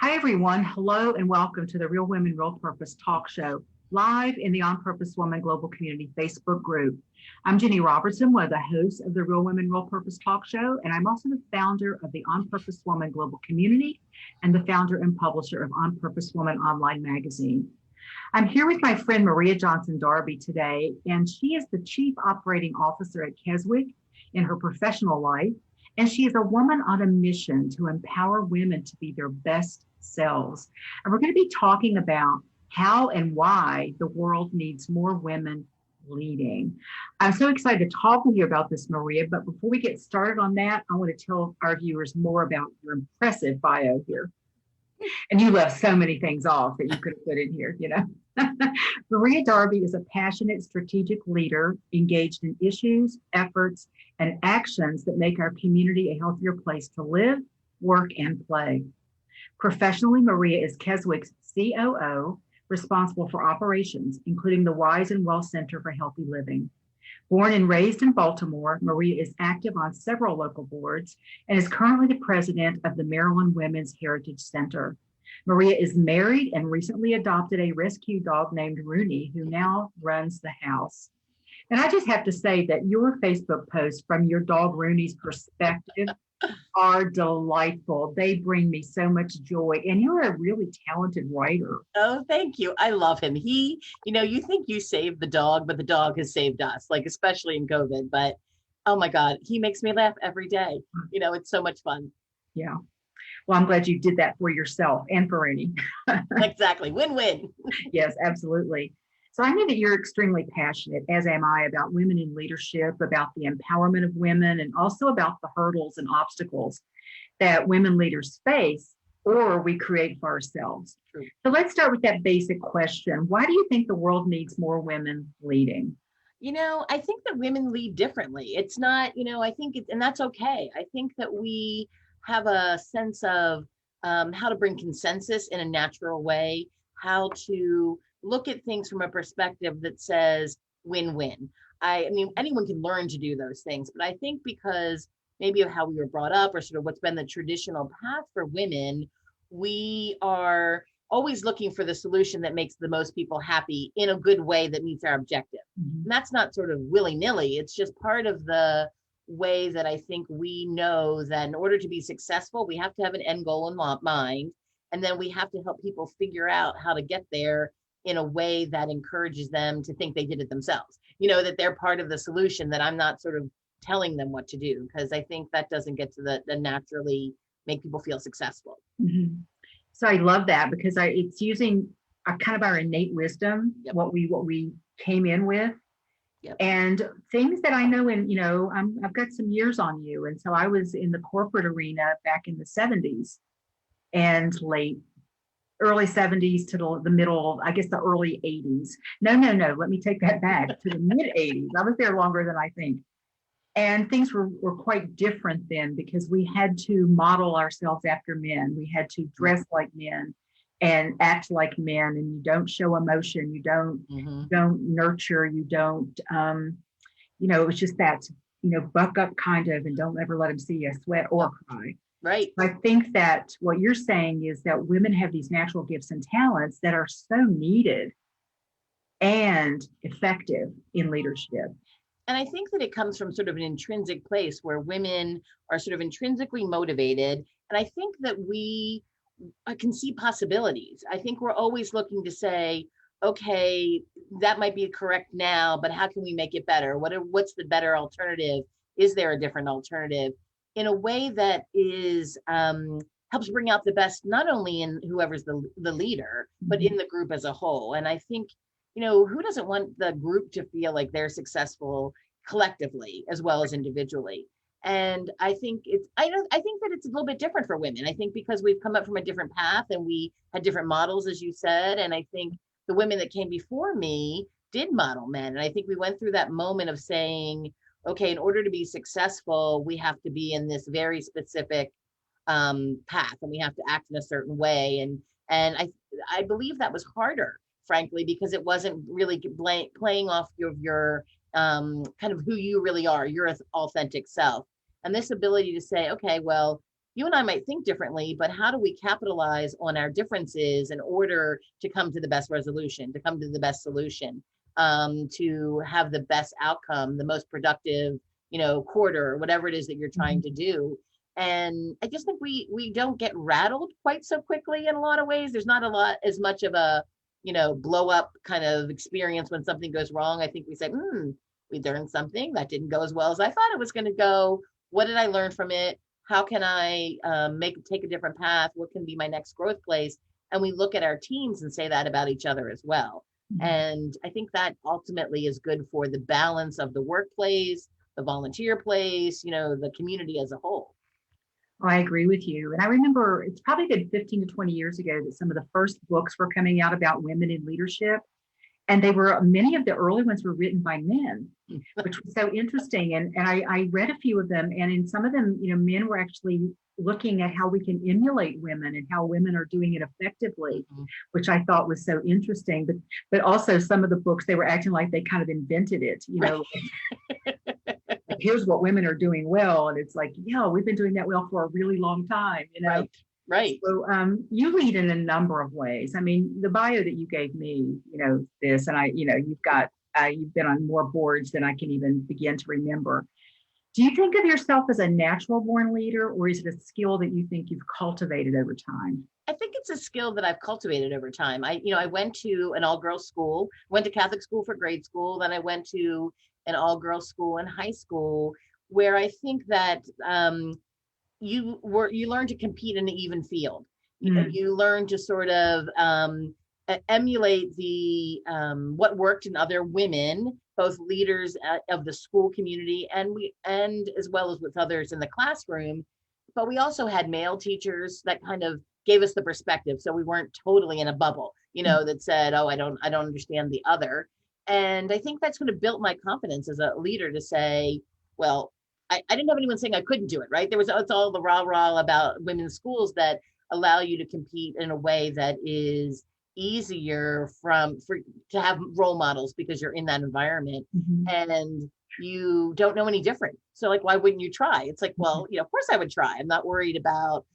Hi, everyone. Hello, and welcome to the Real Women, Real Purpose talk show, live in the On Purpose Woman Global Community Facebook group. I'm Ginny Robertson, one of the hosts of the Real Women, Real Purpose talk show, and I'm also the founder of the On Purpose Woman Global Community and the founder and publisher of On Purpose Woman online magazine. I'm here with my friend Maria Johnson Darby today, and she is the Chief Operating Officer at Keswick in her professional life, and she is a woman on a mission to empower women to be their best selves. And we're going to be talking about how and why the world needs more women leading. I'm so excited to talk with you about this, Maria, but before we get started on that, I want to tell our viewers more about your impressive bio here. And you left so many things off that you could have put in here, you know. Maria Darby is a passionate strategic leader engaged in issues, efforts, and actions that make our community a healthier place to live, work, and play. Professionally, Maria is Keswick's COO, responsible for operations, including the Wise and Well Center for Healthy Living. Born and raised in Baltimore, Maria is active on several local boards and is currently the president of the Maryland Women's Heritage Center. Maria is married and recently adopted a rescue dog named Rooney, who now runs the house. And I just have to say that your Facebook posts from your dog Rooney's perspective are delightful. They bring me so much joy. And you're a really talented writer. Oh, thank you. I love him. You think you saved the dog, but the dog has saved us, like especially in COVID. But oh my God, he makes me laugh every day. It's so much fun. Yeah. Well, I'm glad you did that for yourself and for Rooney. Exactly. Win-win. Yes, absolutely. So I know that you're extremely passionate, as am I, about women in leadership, about the empowerment of women, and also about the hurdles and obstacles that women leaders face or we create for ourselves. True. So let's start with that basic question. Why do you think the world needs more women leading? I think that women lead differently. It's not, I think and that's okay. I think that we have a sense of how to bring consensus in a natural way, how to look at things from a perspective that says win-win. I mean, anyone can learn to do those things, but I think because maybe of how we were brought up or sort of what's been the traditional path for women, we are always looking for the solution that makes the most people happy in a good way that meets our objective. Mm-hmm. And that's not sort of willy-nilly. It's just part of the way that I think we know that in order to be successful, we have to have an end goal in mind. And then we have to help people figure out how to get there in a way that encourages them to think they did it themselves, that they're part of the solution, that I'm not sort of telling them what to do, because I think that doesn't get to the naturally make people feel successful. Mm-hmm. So I love that because it's using kind of our innate wisdom, Yep. what we came in with. Yep. And things that I know, I've got some years on you. And so I was in the corporate arena back in the 70s and early 70s to the middle, I guess the early 80s. No, let me take that back to the mid 80s. I was there longer than I think. And things were quite different then because we had to model ourselves after men. We had to dress like men and act like men, and you don't show emotion, you don't nurture, you don't, it was just that, buck up kind of, and don't ever let them see you sweat or cry. Right. I think that what you're saying is that women have these natural gifts and talents that are so needed and effective in leadership. And I think that it comes from sort of an intrinsic place where women are sort of intrinsically motivated. And I think that we can see possibilities. I think we're always looking to say, okay, that might be correct now, but how can we make it better? What's the better alternative? Is there a different alternative? In a way that is helps bring out the best, not only in whoever's the leader, but in the group as a whole. And I think, who doesn't want the group to feel like they're successful collectively as well as individually? And I think I think that it's a little bit different for women. I think because we've come up from a different path and we had different models, as you said. And I think the women that came before me did model men. And I think we went through that moment of saying, okay, in order to be successful, we have to be in this very specific path, and we have to act in a certain way. And I believe that was harder, frankly, because it wasn't really playing off your kind of who you really are, your authentic self. And this ability to say, okay, well, you and I might think differently, but how do we capitalize on our differences in order to come to the best resolution, to come to the best solution, to have the best outcome, the most productive, quarter, whatever it is that you're trying to do. And I just think we don't get rattled quite so quickly in a lot of ways. There's not a lot as much of a, blow up kind of experience when something goes wrong. I think we say, we learned something that didn't go as well as I thought it was going to go. What did I learn from it? How can I take a different path? What can be my next growth place? And we look at our teams and say that about each other as well. And I think that ultimately is good for the balance of the workplace, the volunteer place, the community as a whole. Oh, I agree with you. And I remember it's probably been 15 to 20 years ago that some of the first books were coming out about women in leadership. And many of the early ones were written by men, which was so interesting. And I read a few of them, and in some of them, men were actually looking at how we can emulate women and how women are doing it effectively, which I thought was so interesting. But also some of the books, they were acting like they kind of invented it, like, here's what women are doing well. And it's like, yeah, we've been doing that well for a really long time, Right. So you lead in a number of ways. I mean, the bio that you gave me, this, and you've been on more boards than I can even begin to remember. Do you think of yourself as a natural born leader, or is it a skill that you think you've cultivated over time? I think it's a skill that I've cultivated over time. I went to an all-girls school, went to Catholic school for grade school, then I went to an all-girls school in high school, where I think that you learn to compete in an even field. You learn to sort of emulate the what worked in other women, both leaders of the school community and as well as with others in the classroom. But we also had male teachers that kind of gave us the perspective, so we weren't totally in a bubble, that said, oh, I don't understand the other. And I think that's going to build my confidence as a leader to say, well, I didn't have anyone saying I couldn't do it, right? It's all the rah-rah about women's schools that allow you to compete in a way that is easier to have role models because you're in that environment and you don't know any different. So like, why wouldn't you try? It's like, well, of course I would try. I'm not worried about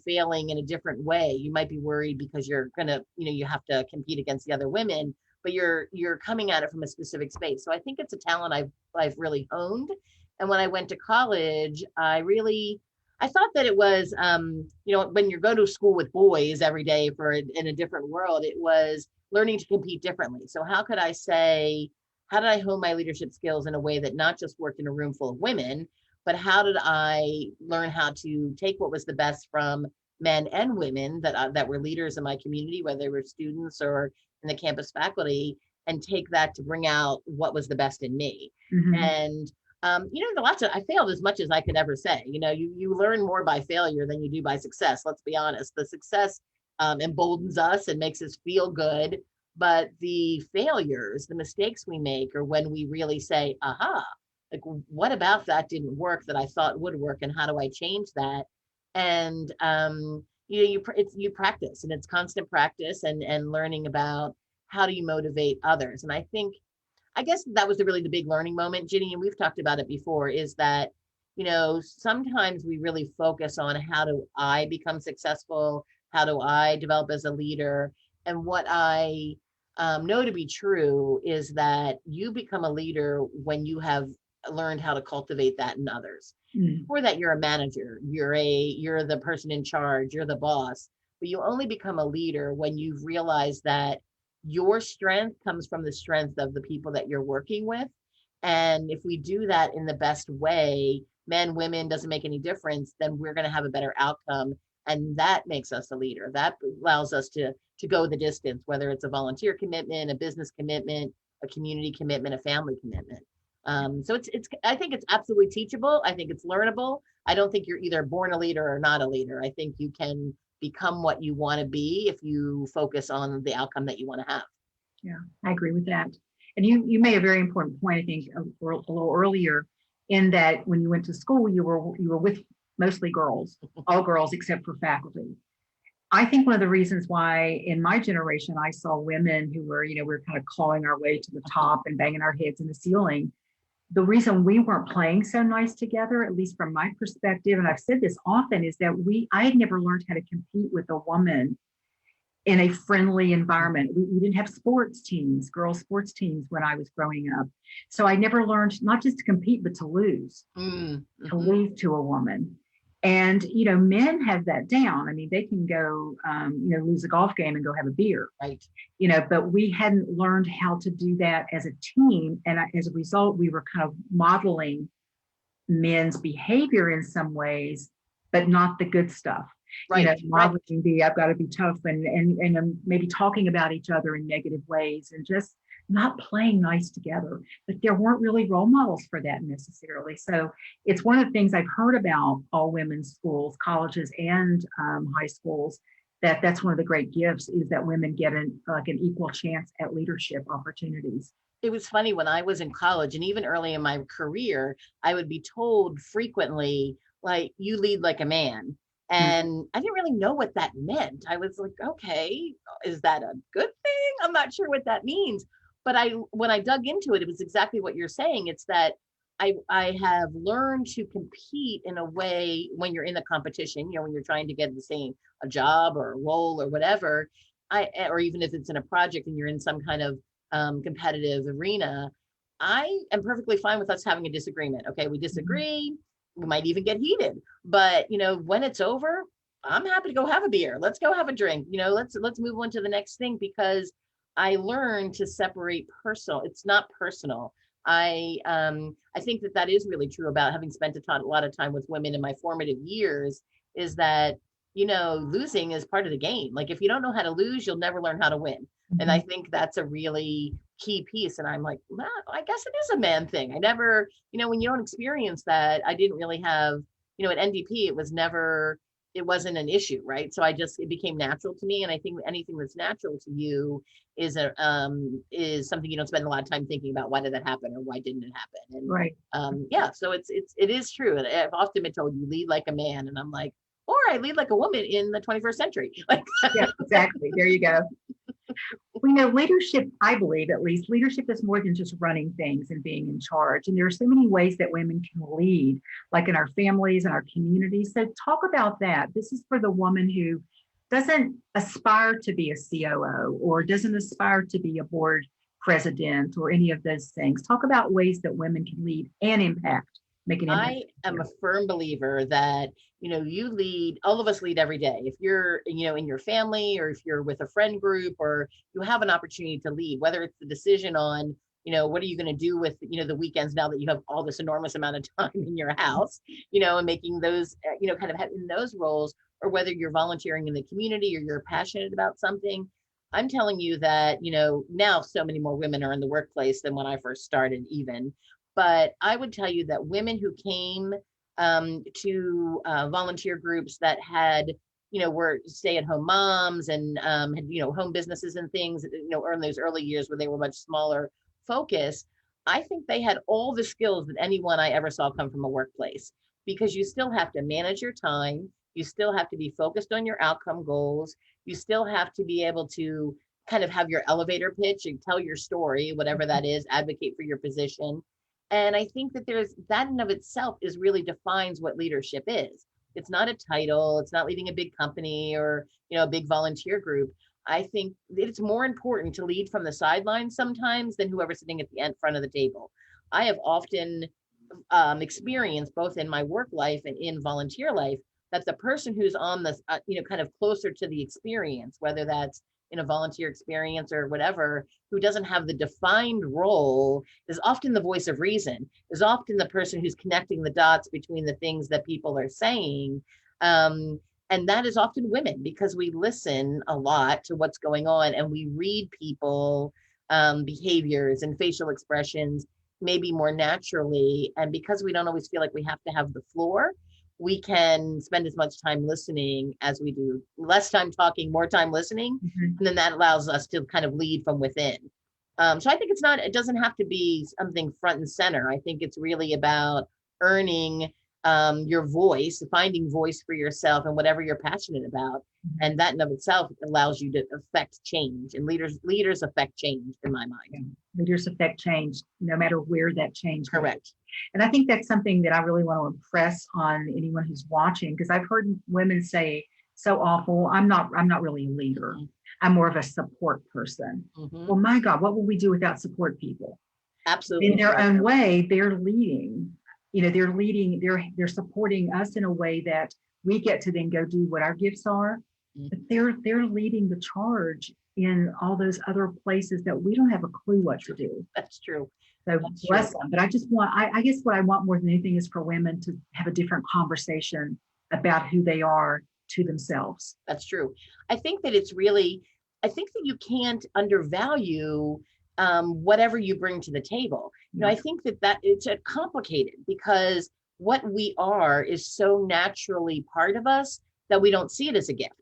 failing in a different way. You might be worried because you're gonna, you have to compete against the other women, but you're coming at it from a specific space. So I think it's a talent I've really honed. And when I went to college, I thought that it was, when you go to school with boys every day in a different world, it was learning to compete differently. So how did I hone my leadership skills in a way that not just worked in a room full of women, but how did I learn how to take what was the best from men and women that were leaders in my community, whether they were students or in the campus faculty, and take that to bring out what was the best in me. And I failed as much as I could ever say. You learn more by failure than you do by success. Let's be honest. The success emboldens us and makes us feel good. But the failures, the mistakes we make, are when we really say, aha, like, what about that didn't work that I thought would work, and how do I change that? And you practice, and it's constant practice and learning about how do you motivate others. And I guess that was really the big learning moment, Ginny, and we've talked about it before, is that, sometimes we really focus on how do I become successful? How do I develop as a leader? And what I know to be true is that you become a leader when you have learned how to cultivate that in others. For that, you're a manager, you're the person in charge, you're the boss, but you only become a leader when you've realized that your strength comes from the strength of the people that you're working with. And if we do that in the best way, men, women, doesn't make any difference, then we're going to have a better outcome. And that makes us a leader. That allows us to go the distance, whether it's a volunteer commitment, a business commitment, a community commitment, a family commitment. So I think it's absolutely teachable. I think it's learnable. I don't think you're either born a leader or not a leader. I think you can become what you want to be if you focus on the outcome that you want to have. Yeah, I agree with that. And you made a very important point, I think, a little earlier, in that when you went to school, you were with mostly girls, all girls except for faculty. I think one of the reasons why in my generation I saw women who were, we were kind of clawing our way to the top and banging our heads in the ceiling, the reason we weren't playing so nice together, at least from my perspective, and I've said this often, is that I had never learned how to compete with a woman in a friendly environment. We didn't have sports teams, girls sports teams when I was growing up. So I never learned not just to compete, but to lose, to lose to a woman. And, men have that down. I mean, they can go, lose a golf game and go have a beer. Right. But we hadn't learned how to do that as a team. And as a result, we were kind of modeling men's behavior in some ways, but not the good stuff. Right. Modeling I've got to be tough and maybe talking about each other in negative ways and just not playing nice together. But there weren't really role models for that necessarily. So it's one of the things I've heard about all women's schools, colleges, and high schools. That's one of the great gifts is that women get an equal chance at leadership opportunities. It was funny when I was in college and even early in my career, I would be told frequently, like, you lead like a man. And I didn't really know what that meant. I was like, okay, is that a good thing? I'm not sure what that means. But when I dug into it, it was exactly what you're saying. It's that I have learned to compete in a way when you're in the competition, when you're trying to get a job or a role or whatever, or even if it's in a project and you're in some kind of competitive arena, I am perfectly fine with us having a disagreement. Okay, we disagree. We might even get heated, but when it's over, I'm happy to go have a beer. Let's go have a drink. Let's move on to the next thing, because I learned to separate personal. It's not personal. I think that is really true about having spent a lot of time with women in my formative years, is that losing is part of the game. Like, if you don't know how to lose, you'll never learn how to win. And I think that's a really key piece. And I'm like, well, I guess it is a man thing. I never, when you don't experience that, I didn't really have, at NDP, it wasn't an issue, right? So it became natural to me. And I think anything that's natural to you is something you don't spend a lot of time thinking about. Why did that happen, or why didn't it happen? And right. So it is true. And I've often been told you lead like a man, and I'm like, or I lead like a woman in the 21st century. Yeah, exactly. There you go. Leadership, I believe at least, leadership is more than just running things and being in charge. And there are so many ways that women can lead, like in our families and our communities. So talk about that. This is for the woman who doesn't aspire to be a COO or doesn't aspire to be a board president or any of those things. Talk about ways that women can lead and impact. I am a firm believer that, you lead, all of us lead every day. If you're, in your family, or if you're with a friend group, or you have an opportunity to lead, whether it's the decision on, what are you going to do with, the weekends now that you have all this enormous amount of time in your house, and making those, kind of in those roles, or whether you're volunteering in the community or you're passionate about something. I'm telling you that, now so many more women are in the workplace than when I first started even. But I would tell you that women who came to volunteer groups that had, were stay-at-home moms and had, home businesses and things, in those early years where they were much smaller focus, I think they had all the skills that anyone I ever saw come from a workplace, because you still have to manage your time. You still have to be focused on your outcome goals. You still have to be able to kind of have your elevator pitch and tell your story, whatever that is, advocate for your position. And I think that that in of itself is really defines what leadership is. It's not a title. It's not leading a big company or, a big volunteer group. I think it's more important to lead from the sidelines sometimes than whoever's sitting at the front of the table. I have often experienced, both in my work life and in volunteer life, that the person who's on the, kind of closer to the experience, whether that's in a volunteer experience or whatever, who doesn't have the defined role, is often the voice of reason, is often the person who's connecting the dots between the things that people are saying. And that is often women, because we listen a lot to what's going on and we read people behaviors and facial expressions maybe more naturally. And because we don't always feel like we have to have the floor, we can spend as much time listening as we do, less time talking, more time listening. Mm-hmm. And then that allows us to kind of lead from within. So I think it doesn't have to be something front and center. I think it's really about earning your voice, finding voice for yourself and whatever you're passionate about. Mm-hmm. And that in of itself allows you to affect change, and leaders affect change in my mind. Leaders affect change, no matter where that change goes. Correct. And I think that's something that I really want to impress on anyone who's watching, because I've heard women say so awful, I'm not really a leader. Mm-hmm. I'm more of a support person. Mm-hmm. Well, my God, what will we do without support people? Absolutely. In their own way, they're leading. They're supporting us in a way that we get to then go do what our gifts are. Mm-hmm. But they're leading the charge in all those other places that we don't have a clue what to do. That's true. So That's bless true. them. But I guess what I want more than anything is for women to have a different conversation about who they are to themselves. That's true. I think that I think that you can't undervalue whatever you bring to the table. I think that it's complicated because what we are is so naturally part of us that we don't see it as a gift.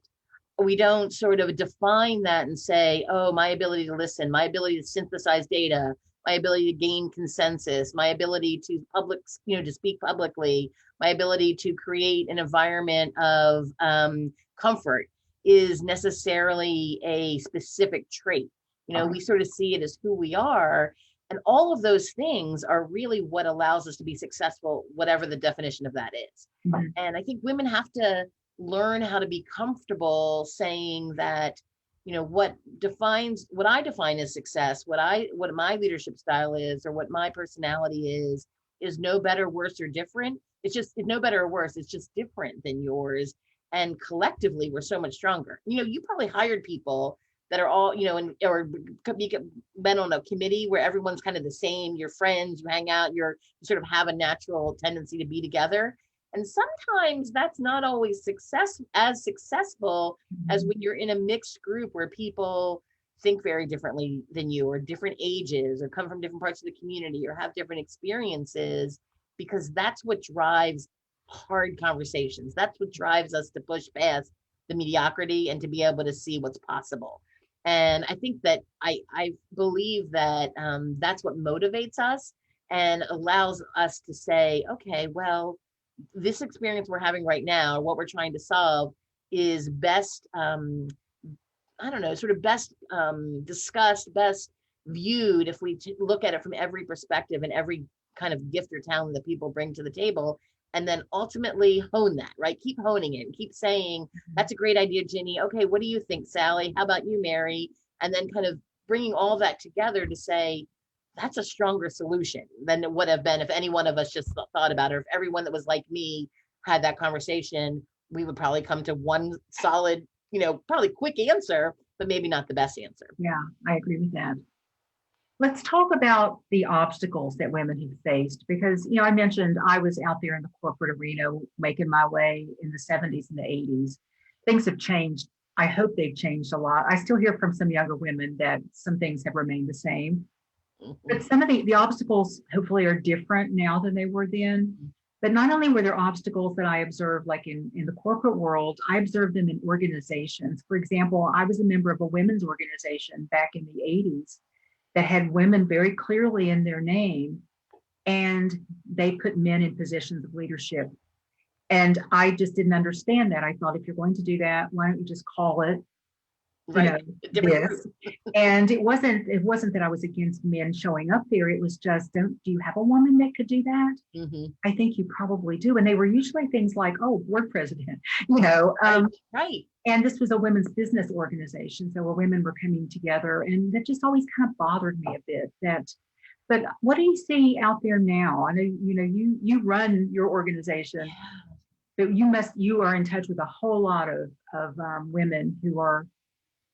We don't sort of define that and say, oh, my ability to listen, my ability to synthesize data, my ability to gain consensus, my ability to speak publicly, my ability to create an environment of comfort is necessarily a specific trait. We sort of see it as who we are. And all of those things are really what allows us to be successful, whatever the definition of that is. Mm-hmm. And I think women have to learn how to be comfortable saying that, what I define as success, what my leadership style is, or what my personality is no better, worse, or different. It's no better or worse. It's just different than yours. And collectively, we're so much stronger. You probably hired people that are all, or been on a committee where everyone's kind of the same. You're friends, you hang out, you sort of have a natural tendency to be together. And sometimes that's not always as successful as when you're in a mixed group where people think very differently than you, or different ages, or come from different parts of the community, or have different experiences, because that's what drives hard conversations. That's what drives us to push past the mediocrity and to be able to see what's possible. And I think that I believe that that's what motivates us and allows us to say, okay, well, this experience we're having right now, what we're trying to solve, is best, best discussed, best viewed if we look at it from every perspective and every kind of gift or talent that people bring to the table, and then ultimately hone that, right? Keep honing it and keep saying, that's a great idea, Ginny. Okay, what do you think, Sally? How about you, Mary? And then kind of bringing all that together to say, that's a stronger solution than it would have been if any one of us just thought about it. Or if everyone that was like me had that conversation, we would probably come to one solid, probably quick answer, but maybe not the best answer. Yeah, I agree with that. Let's talk about the obstacles that women have faced, because, I mentioned I was out there in the corporate arena making my way in the 70s and the 80s. Things have changed. I hope they've changed a lot. I still hear from some younger women that some things have remained the same. But some of the obstacles hopefully are different now than they were then. But not only were there obstacles that I observed, like in the corporate world, I observed them in organizations. For example, I was a member of a women's organization back in the 80s that had women very clearly in their name, and they put men in positions of leadership. And I just didn't understand that. I thought, if you're going to do that, why don't you just call it, this? And it wasn't that I was against men showing up there. It was just, do you have a woman that could do that? Mm-hmm. I think you probably do. And they were usually things like, oh, board president, right. And this was a women's business organization, so where women were coming together, and that just always kind of bothered me a bit. But what do you see out there now? I know you run your organization, but you are in touch with a whole lot of women who are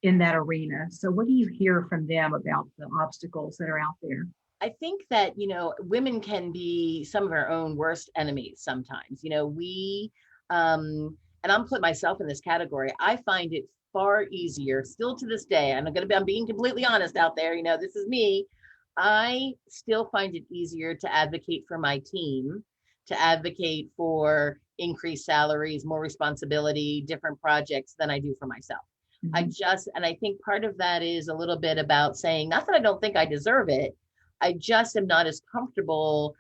in that arena. So what do you hear from them about the obstacles that are out there? I think that, women can be some of our own worst enemies sometimes. We, and I'm putting myself in this category, I find it far easier still to this day. I'm being completely honest out there. This is me. I still find it easier to advocate for my team, to advocate for increased salaries, more responsibility, different projects than I do for myself. Mm-hmm. I think part of that is a little bit about saying, not that I don't think I deserve it, I just am not as comfortable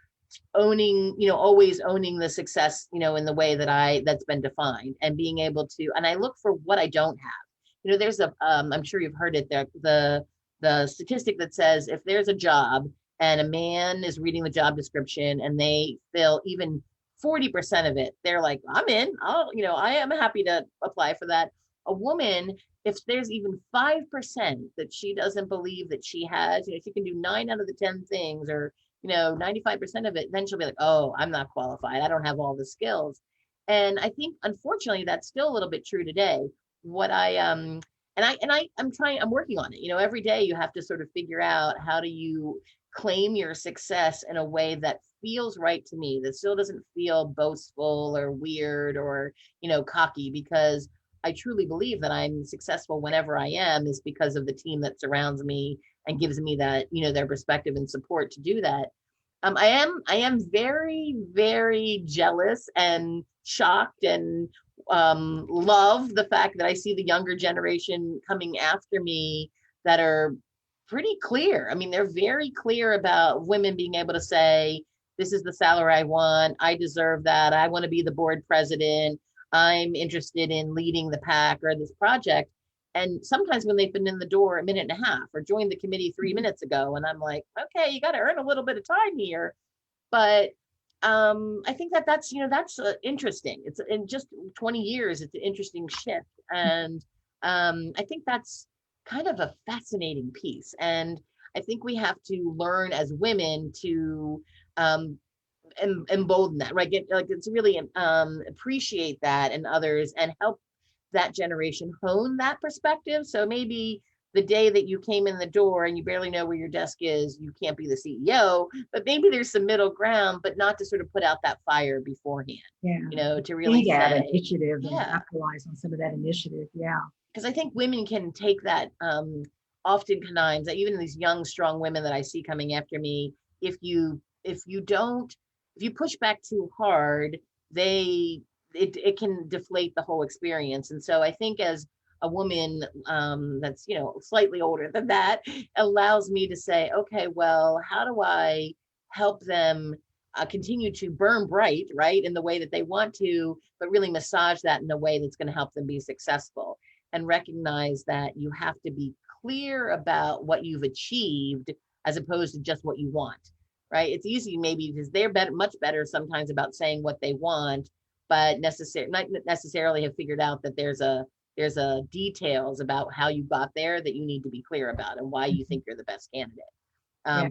always owning the success, in the way that's been defined, and being able to, and I look for what I don't have. There's I'm sure you've heard it there, the the statistic that says if there's a job and a man is reading the job description and they fill even 40% of it, they're like, I'm in. I am happy to apply for that. A woman, if there's even 5% that she doesn't believe that she has, she can do 9 out of the 10 things, or 95% of it, then she'll be like, oh, I'm not qualified. I don't have all the skills. And I think, unfortunately, that's still a little bit true today. What I'm working on it. Every day you have to sort of figure out, how do you claim your success in a way that feels right to me, that still doesn't feel boastful or weird or, cocky, because I truly believe that I'm successful whenever I am is because of the team that surrounds me and gives me that, their perspective and support to do that. I am very, very jealous and shocked and love the fact that I see the younger generation coming after me that are pretty clear. I mean, they're very clear about women being able to say, this is the salary I want. I deserve that. I want to be the board president. I'm interested in leading the pack or this project. And sometimes when they've been in the door a minute and a half or joined the committee 3 minutes ago, and I'm like, okay, you got to earn a little bit of time here. But I think that's interesting. It's in just 20 years, it's an interesting shift. And I think that's kind of a fascinating piece. And I think we have to learn as women to embolden that, right? It's really appreciate that in others and help that generation hone that perspective. So maybe the day that you came in the door and you barely know where your desk is, you can't be the CEO, but maybe there's some middle ground, but not to sort of put out that fire beforehand. To really say initiative and capitalize on some of that initiative. Yeah. Because I think women can take that oftentimes, even these young, strong women that I see coming after me, if you push back too hard, it can deflate the whole experience. And so I think as a woman that's slightly older than that, allows me to say, okay, well, how do I help them continue to burn bright, right, in the way that they want to, but really massage that in a way that's going to help them be successful, and recognize that you have to be clear about what you've achieved as opposed to just what you want, right? It's easy maybe because they're much better sometimes about saying what they want, but not necessarily have figured out that there's a details about how you got there that you need to be clear about, and why you think you're the best candidate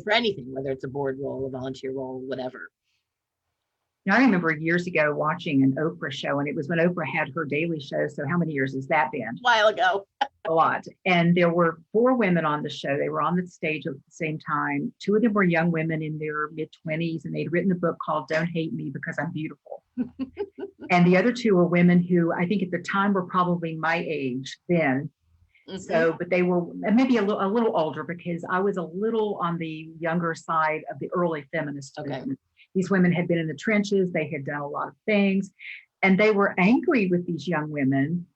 for anything, whether it's a board role, a volunteer role, whatever. I remember years ago watching an Oprah show, and it was when Oprah had her daily show. So how many years has that been? A while ago. A lot. And there were 4 women on the show. They were on the stage at the same time. 2 of them were young women in their mid-20s, and they'd written a book called Don't Hate Me Because I'm Beautiful. And the other 2 were women who I think at the time were probably my age then. Mm-hmm. So, but they were maybe a little older, because I was a little on the younger side of the early feminist movement. These women had been in the trenches. They had done a lot of things, and they were angry with these young women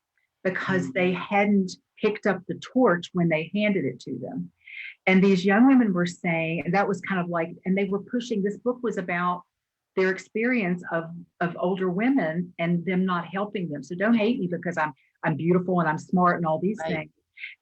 because they hadn't picked up the torch when they handed it to them. And these young women were saying, and that was kind of like, and they were pushing, this book was about their experience of older women and them not helping them. So don't hate me because I'm beautiful and I'm smart and all these things.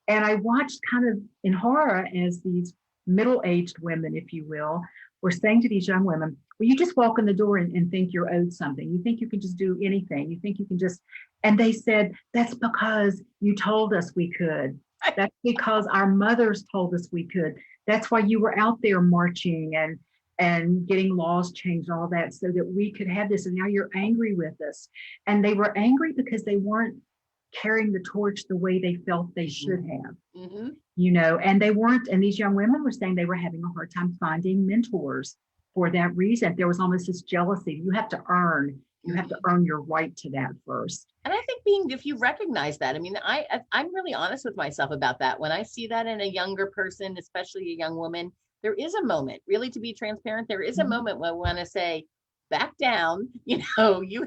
And I watched kind of in horror as these middle-aged women, if you will, were saying to these young women, well, you just walk in the door and think you're owed something. You think you can just do anything. You think you can just, and they said, that's because you told us we could. That's because our mothers told us we could. That's why you were out there marching and getting laws changed, all that, so that we could have this. And now you're angry with us. And they were angry because they weren't carrying the torch the way they felt they should have. Mm-hmm. And they weren't, and these young women were saying they were having a hard time finding mentors for that reason. There was almost this jealousy. You have to earn your right to that first. And I think if you recognize that, I mean, I'm really honest with myself about that. When I see that in a younger person, especially a young woman, there is a moment, really, to be transparent. There is a moment when I want to say, back down, you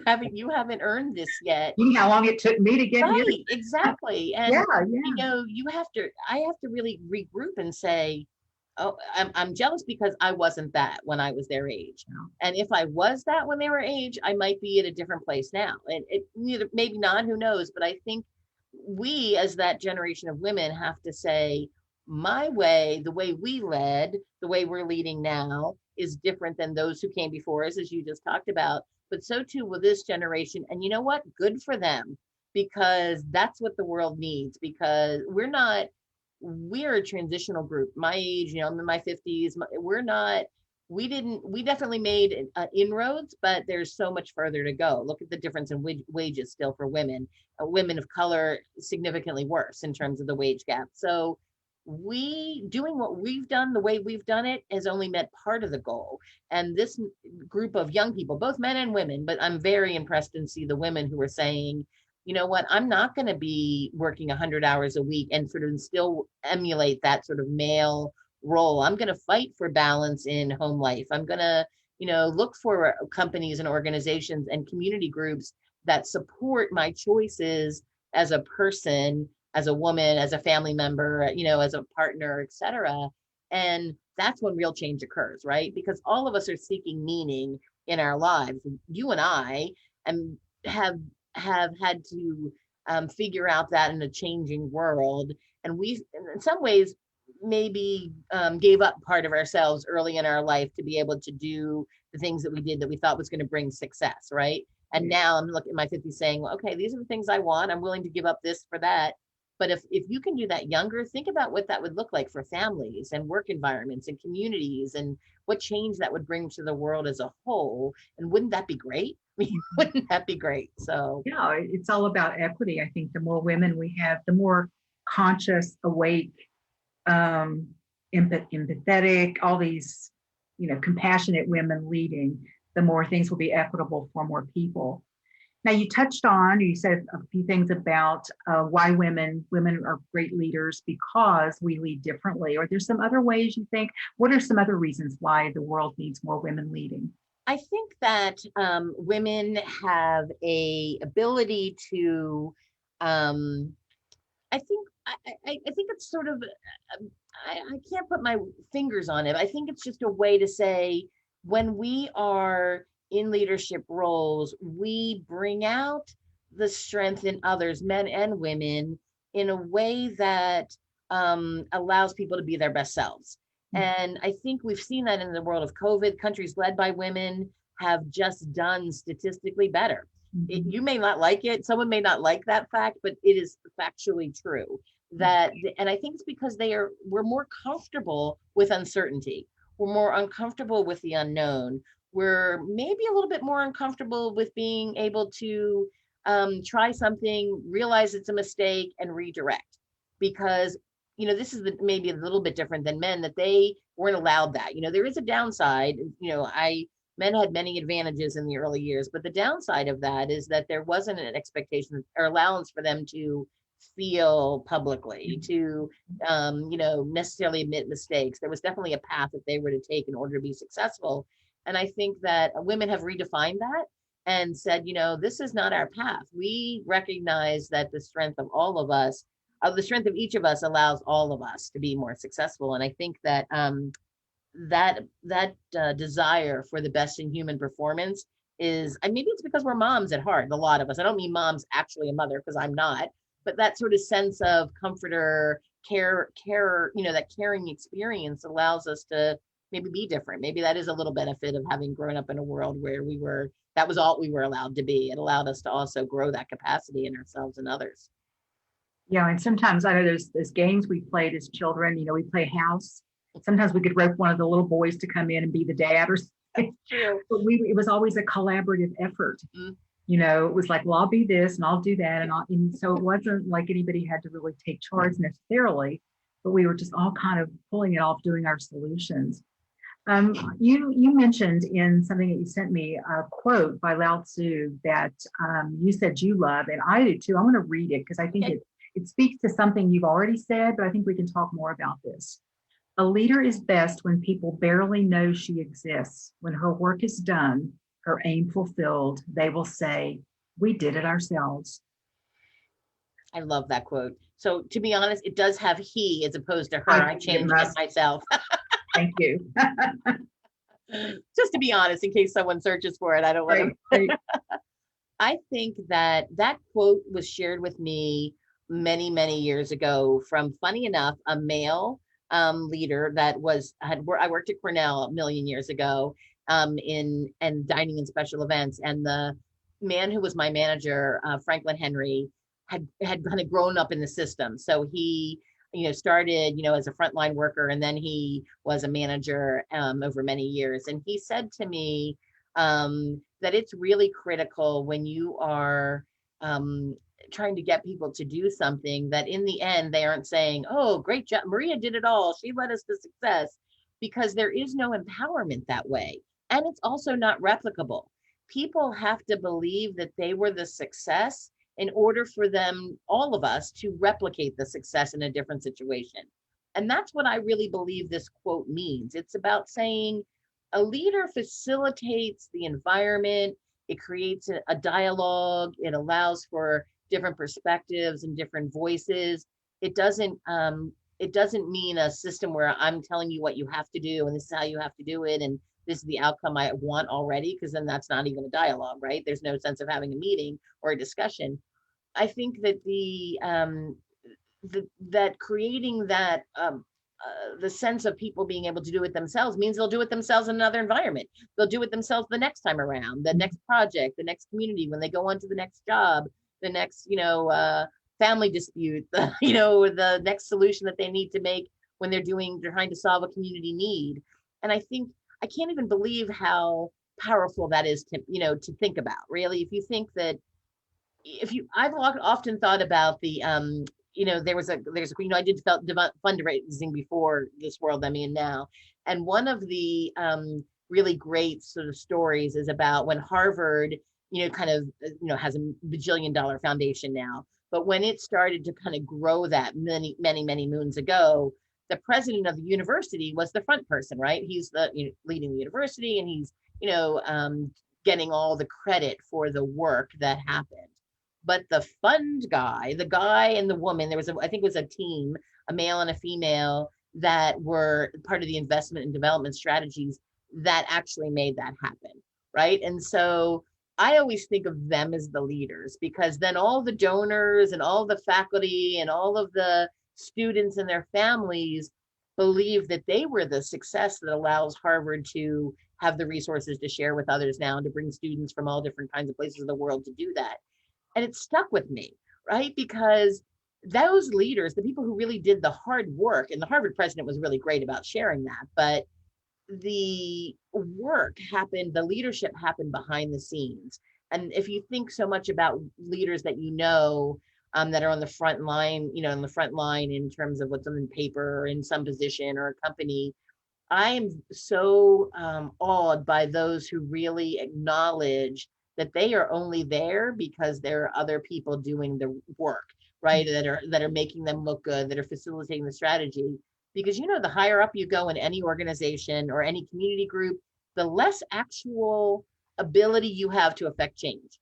haven't earned this yet. You know how long it took me to get here. Right, exactly. And I have to really regroup and say, oh, I'm jealous because I wasn't that when I was their age. No. And if I was that when they were age, I might be at a different place now. And maybe not, who knows? But I think we, as that generation of women, have to say, my way, the way we led, the way we're leading now is different than those who came before us, as you just talked about. But so too will this generation. And you know what? Good for them, because that's what the world needs, because we're a transitional group. My age, I'm in my 50s. We definitely made inroads, but there's so much further to go. Look at the difference in wages still for women. Women of color, significantly worse in terms of the wage gap. So we doing what we've done the way we've done it has only met part of the goal. And this group of young people, both men and women, but I'm very impressed and see the women who are saying, you know what, I'm not going to be working 100 hours a week and sort of still emulate that sort of male role. I'm going to fight for balance in home life. I'm going to, look for companies and organizations and community groups that support my choices as a person, as a woman, as a family member, as a partner, etc. And that's when real change occurs, right? Because all of us are seeking meaning in our lives. You and I have had to figure out that in a changing world. And we, in some ways, maybe gave up part of ourselves early in our life to be able to do the things that we did that we thought was going to bring success, right? And now I'm looking at my 50s saying, well, okay, these are the things I want. I'm willing to give up this for that. But if you can do that younger, think about what that would look like for families and work environments and communities, and what change that would bring to the world as a whole. And wouldn't that be great? I mean, wouldn't that be great? So yeah, it's all about equity. I think the more women we have, the more conscious, awake, empathetic, all these, compassionate women leading, the more things will be equitable for more people. Now, you said a few things about why women are great leaders, because we lead differently. Are there some other ways you think? What are some other reasons why the world needs more women leading? I think that women have a ability to, I think it's sort of, I can't put my fingers on it. I think it's just a way to say, when we are in leadership roles, we bring out the strength in others, men and women, in a way that allows people to be their best selves. And I think we've seen that in the world of COVID. Countries led by women have just done statistically better. You may not like it. Someone may not like that fact, but it is factually true. And I think it's because we're more comfortable with uncertainty. We're more uncomfortable with the unknown. We're maybe a little bit more uncomfortable with being able to try something, realize it's a mistake, and redirect. Because this is maybe a little bit different than men, that they weren't allowed that. There is a downside. Men had many advantages in the early years, but the downside of that is that there wasn't an expectation or allowance for them to feel publicly, to necessarily admit mistakes. There was definitely a path that they were to take in order to be successful. And I think that women have redefined that and said, this is not our path. We recognize that the strength of all of us, the strength of each of us, allows all of us to be more successful. And I think that that desire for the best in human performance is, and maybe it's because we're moms at heart, a lot of us. I don't mean mom's actually a mother, because I'm not, but that sort of sense of comforter, care, that caring experience allows us to maybe be different. Maybe that is a little benefit of having grown up in a world where that was all we were allowed to be. It allowed us to also grow that capacity in ourselves and others. Yeah, and sometimes I know there's games we played as children. We play house. Sometimes we could rope one of the little boys to come in and be the dad or something. True. But it was always a collaborative effort. Mm-hmm. It was like, well, I'll be this and I'll do that. And so it wasn't like anybody had to really take charge necessarily, but we were just all kind of pulling it off, doing our solutions. You mentioned in something that you sent me a quote by Lao Tzu that you said you love, and I do too. I'm going to read it because I think it speaks to something you've already said, but I think we can talk more about this. A leader is best when people barely know she exists. When her work is done, her aim fulfilled, they will say, "We did it ourselves." I love that quote. So to be honest, it does have he as opposed to her. I changed it myself. Thank you. Just to be honest, in case someone searches for it, I don't want to. I think that quote was shared with me many, many years ago from, funny enough, a male leader that I worked at Cornell a million years ago in and dining and special events. And the man who was my manager, Franklin Henry, had kind of grown up in the system. So he, started, as a frontline worker, and then he was a manager over many years. And he said to me that it's really critical when you are trying to get people to do something, that in the end they aren't saying, "Oh, great job, Maria did it all, she led us to success," because there is no empowerment that way, and it's also not replicable. People have to believe that they were the success in order for them, all of us, to replicate the success in a different situation. And that's what I really believe this quote means. It's about saying a leader facilitates the environment, it creates a dialogue, it allows for different perspectives and different voices. It doesn't mean a system where I'm telling you what you have to do and this is how you have to do it and this is the outcome I want already, because then that's not even a dialogue, right? There's no sense of having a meeting or a discussion. I think that that creating that the sense of people being able to do it themselves means they'll do it themselves in another environment. They'll do it themselves the next time around, the next project, the next community, when they go on to the next job, the next, family dispute, the next solution that they need to make when they're trying to solve a community need. And I think I can't even believe how powerful that is to think about, really. If you think that I've often thought about the there's I did fundraising before this world I'm in now, and one of the really great sort of stories is about when Harvard has a bajillion-dollar foundation now, but when it started to kind of grow that many moons ago, the president of the university was the front person, right? He's leading the university, and he's getting all the credit for the work that happened. But the fund guy, the guy and the woman, I think it was a team, a male and a female, that were part of the investment and development strategies that actually made that happen, right? And so I always think of them as the leaders, because then all the donors and all the faculty and all of the students and their families believe that they were the success that allows Harvard to have the resources to share with others now and to bring students from all different kinds of places of the world to do that. And it stuck with me, right? Because those leaders, the people who really did the hard work, and the Harvard president was really great about sharing that, but the work happened, the leadership happened behind the scenes. And if you think so much about leaders that that are on the front line, in terms of what's on the paper or in some position or a company, I am so awed by those who really acknowledge that they are only there because there are other people doing the work, right? That are making them look good, that are facilitating the strategy. Because the higher up you go in any organization or any community group, the less actual ability you have to affect change.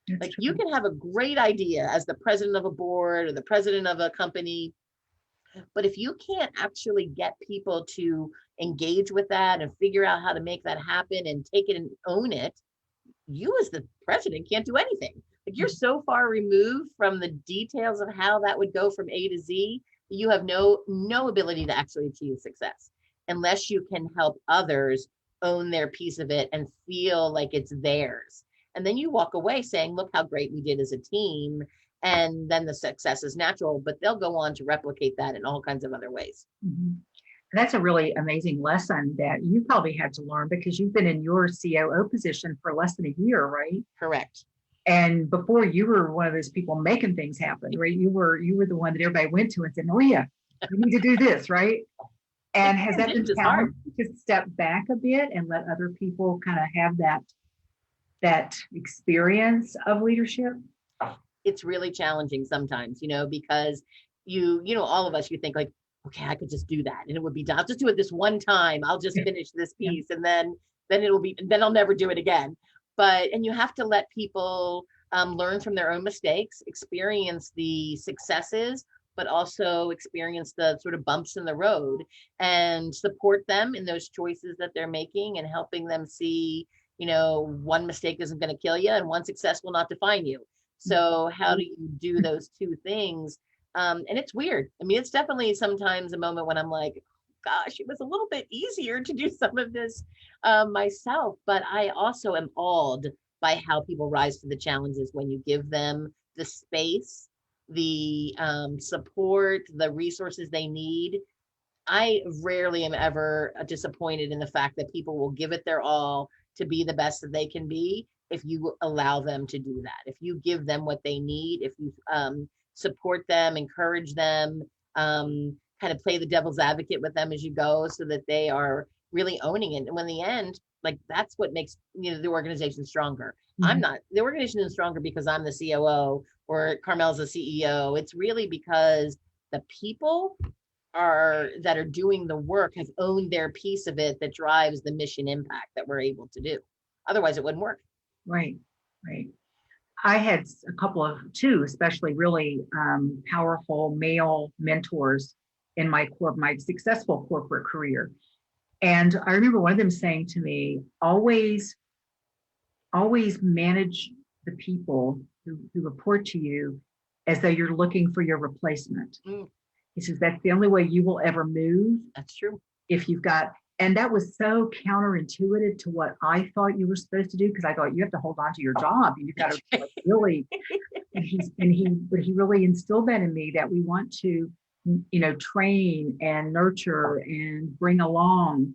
That's like true. You can have a great idea as the president of a board or the president of a company, but if you can't actually get people to engage with that and figure out how to make that happen and take it and own it, you as the president can't do anything. Like, you're so far removed from the details of how that would go from A to Z, you have no ability to actually achieve success unless you can help others own their piece of it and feel like it's theirs. And then you walk away saying, look how great we did as a team. And then the success is natural, but they'll go on to replicate that in all kinds of other ways. Mm-hmm. That's a really amazing lesson that you probably had to learn, because you've been in your COO position for less than a year, right? Correct. And before, you were one of those people making things happen, right? You were the one that everybody went to and said, Maria, we need to do this, right? And has that been challenging to step back a bit and let other people kind of have that experience of leadership? It's really challenging sometimes, because all of us, you think like, okay, I could just do that and it would be done. I'll just do it this one time. I'll just finish this piece and then I'll never do it again. And you have to let people learn from their own mistakes, experience the successes, but also experience the sort of bumps in the road, and support them in those choices that they're making and helping them see, one mistake isn't going to kill you and one success will not define you. So how do you do those two things And it's weird. I mean, it's definitely sometimes a moment when I'm like, gosh, it was a little bit easier to do some of this myself. But I also am awed by how people rise to the challenges when you give them the space, the support, the resources they need. I rarely am ever disappointed in the fact that people will give it their all to be the best that they can be if you allow them to do that. If you give them what they need, if you support them, encourage them, kind of play the devil's advocate with them as you go so that they are really owning it. And when the end, like that's what makes the organization stronger. I'm Mhm. not, the organization is stronger because I'm the COO or Carmel's the CEO. It's really because the people that are doing the work have owned their piece of it that drives the mission impact that we're able to do. Otherwise, it wouldn't work. Right, right. I had a couple of two, especially really powerful male mentors in my successful corporate career. And I remember one of them saying to me, always manage the people who report to you as though you're looking for your replacement. Mm, He says that's the only way you will ever move that's true. if you've got, and that was so counterintuitive to what I thought you were supposed to do, because I thought you have to hold on to your job and you've got to like, really, but he really instilled that in me that we want to, train and nurture and bring along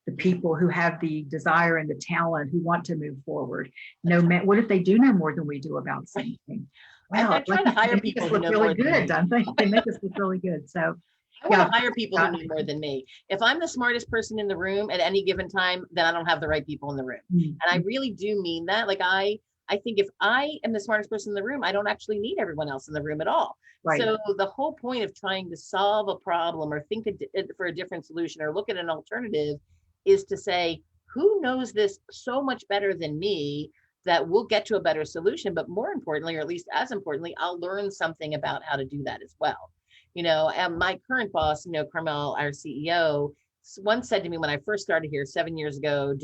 the people who have the desire and the talent who want to move forward. No matter what if they do know more than we do about something. I'm Wow, not trying to hire they make people us who look know really more than good, me. don't they? They make us look really good. So I want yeah, to hire people who know more than me. If I'm the smartest person in the room at any given time, then I don't have the right people in the room. And I really do mean that. Like I think if I am the smartest person in the room, I don't actually need everyone else in the room at all. right. So the whole point of trying to solve a problem or think for a different solution or look at an alternative is to say, who knows this so much better than me that we'll get to a better solution, but more importantly, or at least as importantly, I'll learn something about how to do that as well. And my current boss, Carmel, our CEO, once said to me when I first started here 7 years ago,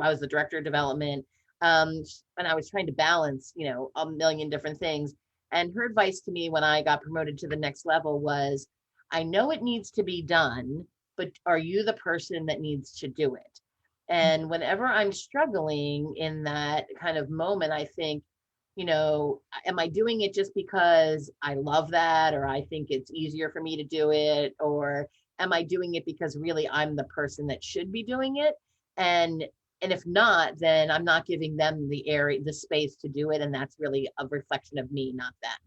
I was the director of development, and I was trying to balance, a million different things. And her advice to me when I got promoted to the next level was, I know it needs to be done, but are you the person that needs to do it? And whenever I'm struggling in that kind of moment, I think, am I doing it just because I love that, or I think it's easier for me to do it, or am I doing it because really I'm the person that should be doing it? And if not, then I'm not giving them the space to do it, and that's really a reflection of me, not them.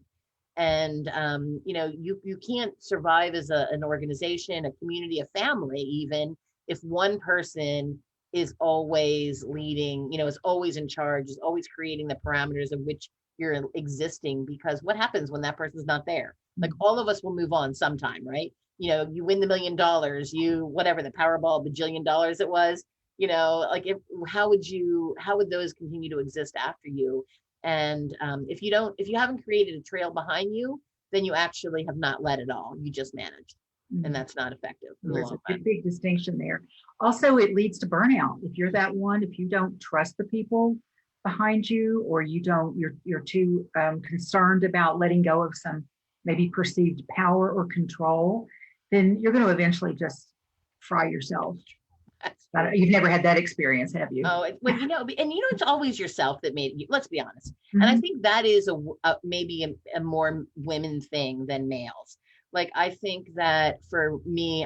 And you can't survive as an organization, a community, a family, even if one person is always leading, is always in charge, is always creating the parameters of which you're existing. Because what happens when that person's not there? Like all of us will move on sometime, right? You win the $1 million, whatever the Powerball $1 bajillion it was, like how would those continue to exist after you? And if you haven't created a trail behind you, then you actually have not led it all. You just managed. And that's not effective in the There's long a run. big distinction there. Also, it leads to burnout. If you're that one, if you don't trust the people behind you, or you're too concerned about letting go of some maybe perceived power or control, then you're going to eventually just fry yourself. You've never had that experience, have you? Oh, well, it's always yourself that made you, let's be honest. Mm-hmm. And I think that is maybe a more women thing than males. Like, I think that for me,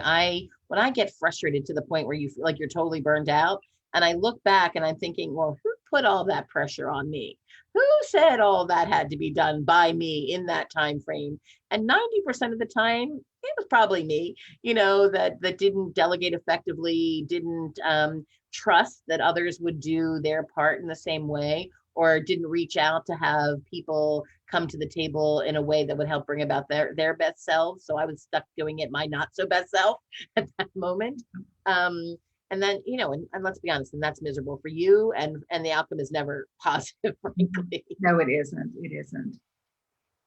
when I get frustrated to the point where you feel like you're totally burned out, and I look back and I'm thinking, well, who put all that pressure on me? Who said all that had to be done by me in that time frame? And 90% of the time, it was probably me, that didn't delegate effectively, didn't trust that others would do their part in the same way, or didn't reach out to have people come to the table in a way that would help bring about their best selves. So I was stuck doing it my not so best self at that moment. And then, and let's be honest, and that's miserable for you, and the outcome is never positive, frankly. No, it isn't. It isn't.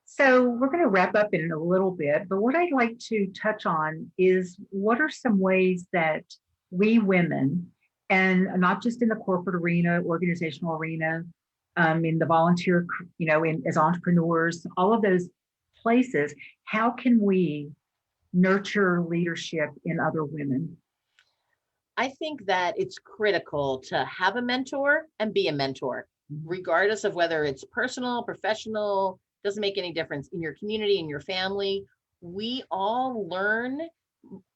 So we're going to wrap up in a little bit, but what I'd like to touch on is what are some ways that we women, and not just in the corporate arena, organizational arena, in the volunteer, as entrepreneurs, all of those places. How can we nurture leadership in other women? I think that it's critical to have a mentor and be a mentor, regardless of whether it's personal, professional, doesn't make any difference in your community, in your family. We all learn,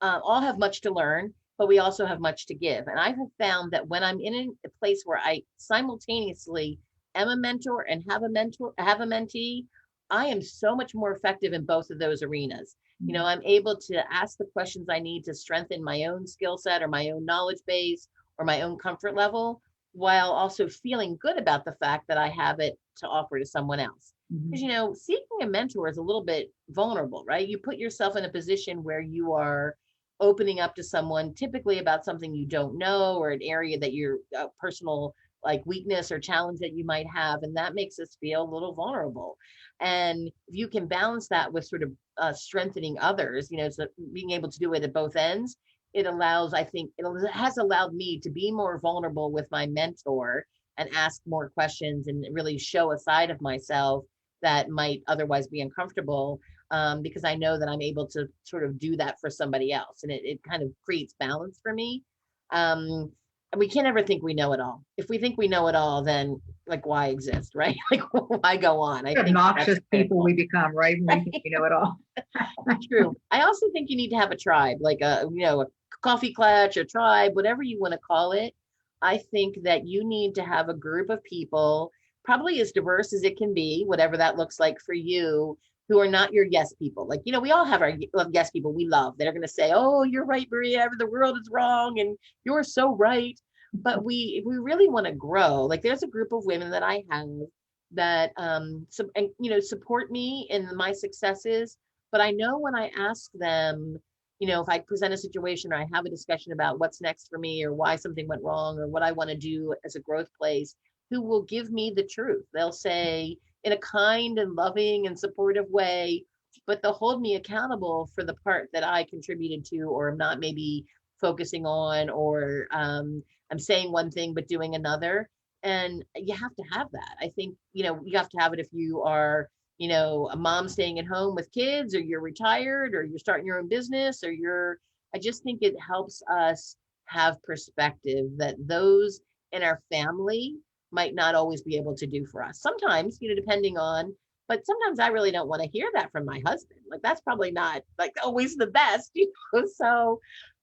all have much to learn, but we also have much to give. And I have found that when I'm in a place where I simultaneously am a mentor and have a mentee, I am so much more effective in both of those arenas. I'm able to ask the questions I need to strengthen my own skill set or my own knowledge base or my own comfort level, while also feeling good about the fact that I have it to offer to someone else. Because, seeking a mentor is a little bit vulnerable, right? You put yourself in a position where you are opening up to someone typically about something you don't know, or an area that you're personal like weakness or challenge that you might have. And that makes us feel a little vulnerable. And if you can balance that with sort of strengthening others, so being able to do it at both ends, I think it has allowed me to be more vulnerable with my mentor and ask more questions and really show a side of myself that might otherwise be uncomfortable, because I know that I'm able to sort of do that for somebody else. And it kind of creates balance for me. And we can't ever think we know it all. If we think we know it all, then like, why exist, right? Like, why go on? I think Obnoxious people we become, right? When we think we know it all. True. I also think you need to have a tribe, like a coffee clutch, a tribe, whatever you want to call it. I think that you need to have a group of people, probably as diverse as it can be, whatever that looks like for you, who are not your yes people. Like, we all have our yes people we love that are going to say, oh, you're right, Maria, the world is wrong and you're so right. But if we really want to grow, like there's a group of women that I have that support me in my successes. But I know when I ask them, if I present a situation or I have a discussion about what's next for me or why something went wrong or what I want to do as a growth place, who will give me the truth. They'll say in a kind and loving and supportive way, but they'll hold me accountable for the part that I contributed to or am not maybe focusing on, or I'm saying one thing but doing another. And you have to have that. I think, you have to have it if you are, a mom staying at home with kids, or you're retired, or you're starting your own business, I just think it helps us have perspective that those in our family might not always be able to do for us. Sometimes, depending on, but sometimes I really don't want to hear that from my husband. Like, that's probably not like always the best, so,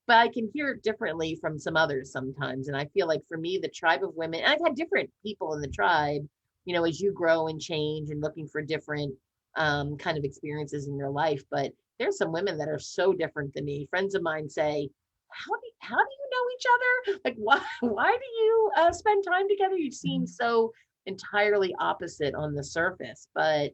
but I can hear it differently from some others sometimes. And I feel like for me, the tribe of women, and I've had different people in the tribe, as you grow and change and looking for different kind of experiences in your life. But there's some women that are so different than me. Friends of mine say, how do you know each other? Like, why do you spend time together? You seem so entirely opposite on the surface, but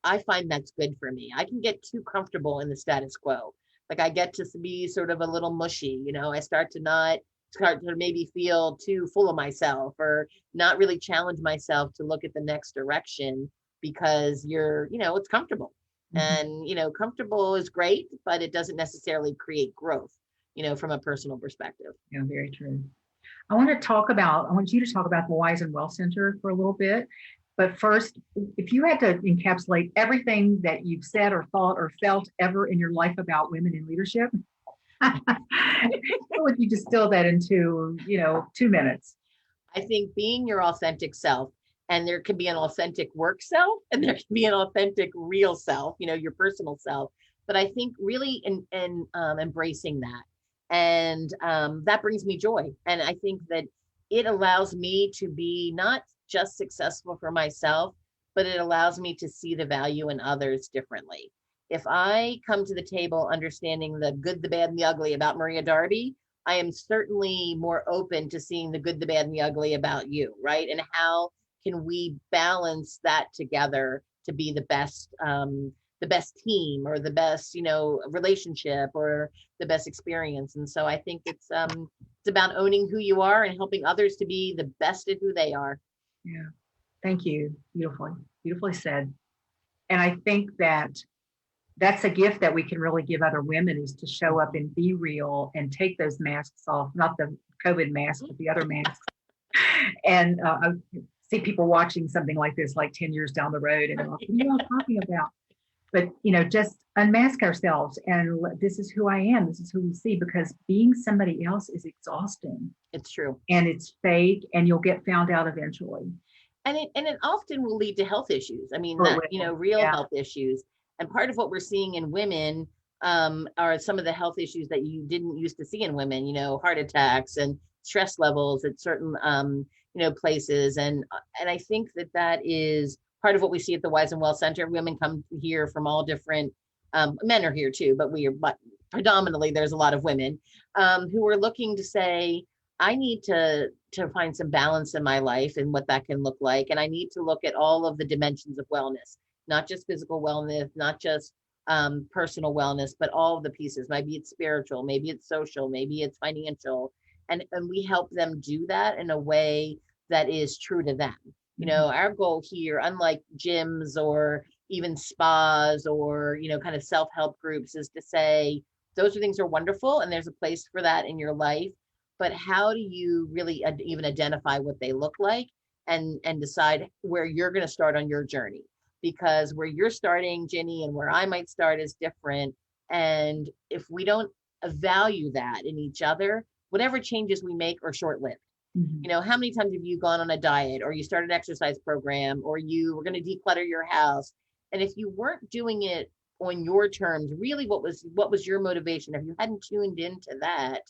I find that's good for me. I can get too comfortable in the status quo. Like, I get to be sort of a little mushy, I start to maybe feel too full of myself, or not really challenge myself to look at the next direction, because it's comfortable. And, comfortable is great, but it doesn't necessarily create growth, from a personal perspective. Yeah, very true. I want you to talk about the Wise and Well Center for a little bit. But first, if you had to encapsulate everything that you've said or thought or felt ever in your life about women in leadership, how would you distill that into, 2 minutes? I think being your authentic self, and there can be an authentic work self and there can be an authentic real self, your personal self. But I think really embracing that. And that brings me joy. And I think that it allows me to be not just successful for myself, but it allows me to see the value in others differently. If I come to the table understanding the good, the bad, and the ugly about Maria Darby, I am certainly more open to seeing the good, the bad, and the ugly about you, right? And how can we balance that together to be the best team, or the best, relationship, or the best experience. And so I think it's about owning who you are and helping others to be the best at who they are. Yeah. Thank you. Beautifully said. And I think that's a gift that we can really give other women, is to show up and be real and take those masks off, not the COVID mask, but the other masks. And I see people watching something like this, like 10 years down the road, and what are you all talking about? But, just unmask ourselves and this is who I am. This is who we see, because being somebody else is exhausting It's true. and it's fake, and you'll get found out eventually. And it often will lead to health issues. I mean, Or that, will. real Yeah. health issues. And part of what we're seeing in women are some of the health issues that you didn't used to see in women, heart attacks and stress levels at certain, places. And I think that is part of what we see at the Wise and Well Center. Women come here from all different, men are here too, but predominantly there's a lot of women who are looking to say, I need to find some balance in my life and what that can look like. And I need to look at all of the dimensions of wellness, not just physical wellness, not just personal wellness, but all of the pieces. Maybe it's spiritual, maybe it's social, maybe it's financial. And we help them do that in a way that is true to them. Our goal here, unlike gyms or even spas or, kind of self-help groups, is to say, those things are wonderful and there's a place for that in your life. But how do you really even identify what they look like and decide where you're going to start on your journey? Because where you're starting, Ginny, and where I might start is different. And if we don't value that in each other, whatever changes we make are short-lived. How many times have you gone on a diet, or you started an exercise program, or you were going to declutter your house? And if you weren't doing it on your terms, really what was your motivation? If you hadn't tuned into that,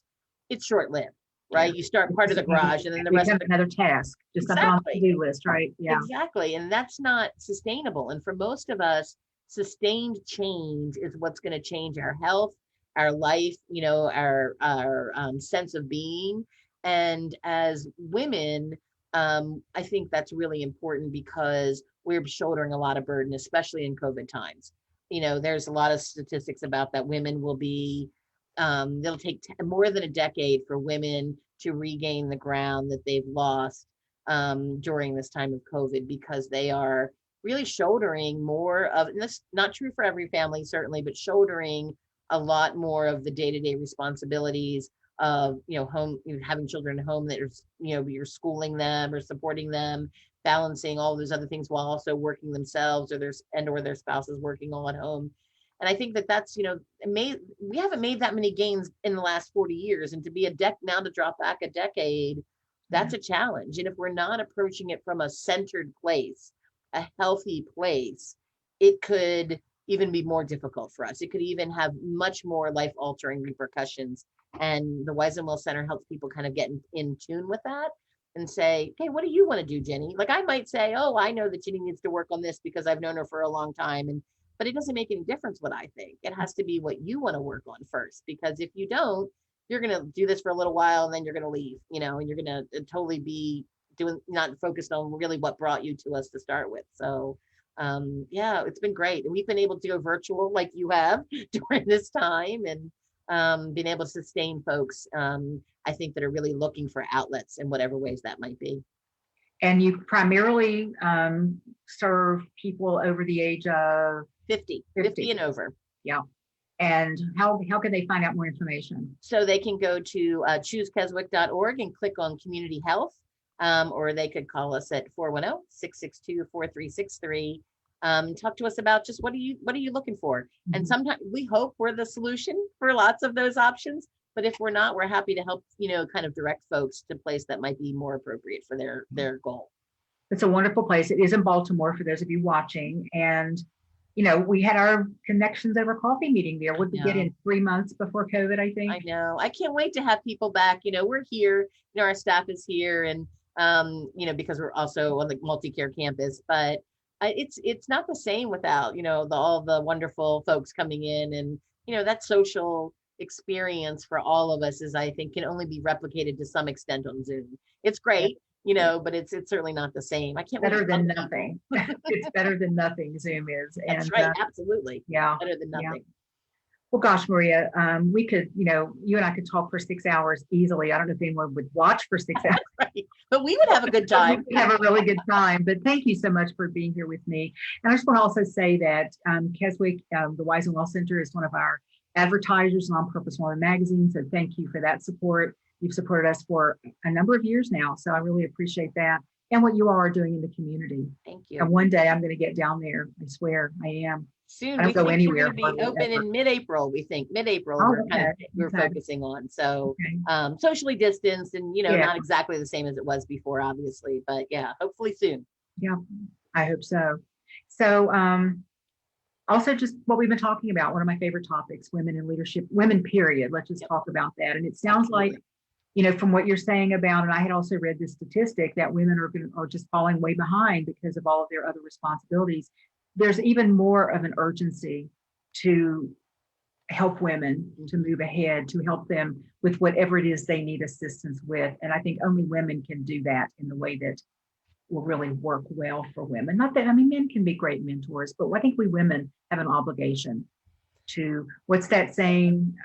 it's short-lived. Right. You start part of the garage and then the rest of another task, just something on the to-do list. Right. Yeah, exactly. And that's not sustainable. And for most of us, sustained change is what's going to change our health, our life, our sense of being. And as women, I think that's really important because we're shouldering a lot of burden, especially in COVID times. There's a lot of statistics about that women will be it'll take more than a decade for women to regain the ground that they've lost during this time of COVID, because they are really shouldering more of, and that's not true for every family, certainly, but shouldering a lot more of the day-to-day responsibilities of, home, having children at home that are, you're schooling them or supporting them, balancing all those other things while also working themselves, or their spouses working all at home. And I think that's, we haven't made that many gains in the last 40 years. And to be now to drop back a decade, that's a challenge. And if we're not approaching it from a centered place, a healthy place, it could even be more difficult for us. It could even have much more life-altering repercussions. And the Wise and Well Center helps people kind of get in tune with that and say, hey, what do you want to do, Ginny? Like, I might say, oh, I know that Ginny needs to work on this because I've known her for a long time. But it doesn't make any difference what I think. It has to be what you want to work on first, because if you don't, you're going to do this for a little while and then you're going to leave, and you're going to totally be not focused on really what brought you to us to start with. So it's been great. And we've been able to go virtual like you have during this time, and been able to sustain folks, I think, that are really looking for outlets in whatever ways that might be. And you primarily serve people over the age of 50 and over. Yeah. And how can they find out more information? So they can go to choosekeswick.org and click on community health, or they could call us at 410-662-4363. Talk to us about just what are you looking for? Mm-hmm. And sometimes we hope we're the solution for lots of those options. But if we're not, we're happy to help, kind of direct folks to a place that might be more appropriate for their goal. It's a wonderful place. It is in Baltimore, for those of you watching. And, we had our connections over coffee meeting there. What did we get in 3 months before COVID, I think? I know. I can't wait to have people back. We're here, our staff is here, and, because we're also on the multi-care campus, but it's not the same without, all the wonderful folks coming in, and, that social experience for all of us I think can only be replicated to some extent on Zoom. It's great, but it's certainly not the same. I can't. Better than nothing. It's better than nothing. Zoom is. That's right. Absolutely. Yeah. Better than nothing. Yeah. Well, gosh, Maria, we could, you and I could talk for 6 hours easily. I don't know if anyone would watch for 6 hours. Right. But we would have a good time. We have a really good time. But thank you so much for being here with me. And I just want to also say that Keswick, the Wise and Well Center, is one of our advertisers in On Purpose Woman magazine. So thank you for that support. You've supported us for a number of years now. So I really appreciate that, and what you all are doing in the community. Thank you. And one day I'm going to get down there. I swear I am. Soon. I don't We go think we're anywhere going to be hardly open ever. in mid-April. We think mid-April Oh, we're okay. focusing on. So Okay. socially distanced and, Yeah, not exactly the same as it was before, obviously, but yeah, hopefully soon. yeah, I hope so. So, also just what we've been talking about, one of my favorite topics, women in leadership, women, period. Let's just Yep. talk about that. And it sounds like, Absolutely. from what you're saying about, and I had also read this statistic that women are just falling way behind because of all of their other responsibilities. There's even more of an urgency to help women to move ahead, to help them with whatever it is they need assistance with. And I think only women can do that in the way that will really work well for women. Not that, I mean, men can be great mentors, but I think we women have an obligation to, what's that saying?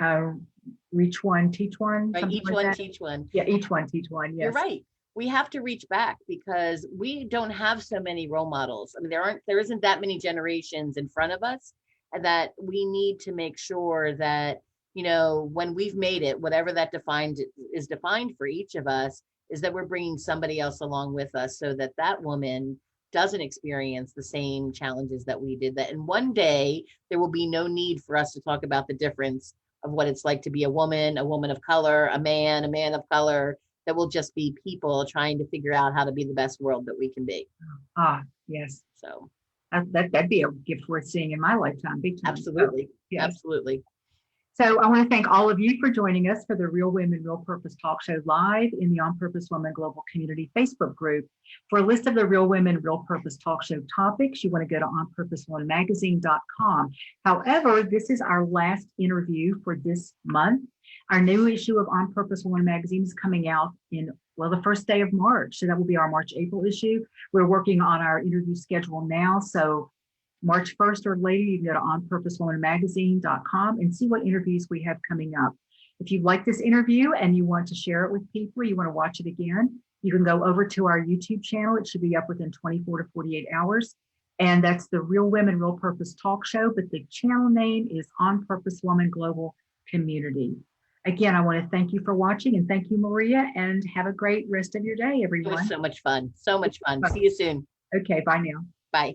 Reach one, teach one, Right. something Each like one that. teach one. Yeah, each one, teach one. You're Yes. right. We have to reach back because we don't have so many role models. I mean, there isn't that many generations in front of us, and that we need to make sure that, when we've made it, whatever that is defined for each of us, is that we're bringing somebody else along with us so that that woman doesn't experience the same challenges that we did. That in one day, there will be no need for us to talk about the difference of what it's like to be a woman of color, a man of color. That will just be people trying to figure out how to be the best world that we can be. Ah, yes. So That'd be a gift worth seeing in my lifetime, big time. absolutely. Yes. Absolutely. So I want to thank all of you for joining us for the Real Women, Real Purpose Talk Show live in the On Purpose Women Global Community Facebook group. For a list of the Real Women, Real Purpose Talk Show topics, you want to go to onpurposewomanmagazine.com. However, this is our last interview for this month. Our new issue of On Purpose Woman Magazine is coming out in, the first day of March. So that will be our March, April issue. We're working on our interview schedule now. So March 1st or later, you can go to onpurposewomanmagazine.com and see what interviews we have coming up. If you like this interview and you want to share it with people, you want to watch it again, you can go over to our YouTube channel. It should be up within 24 to 48 hours. And that's the Real Women, Real Purpose Talk Show, but the channel name is On Purpose Woman Global Community. Again, I want to thank you for watching, and thank you, Maria, and have a great rest of your day, It everyone. was so much fun. So much fun. See you soon. Okay, bye now. Bye.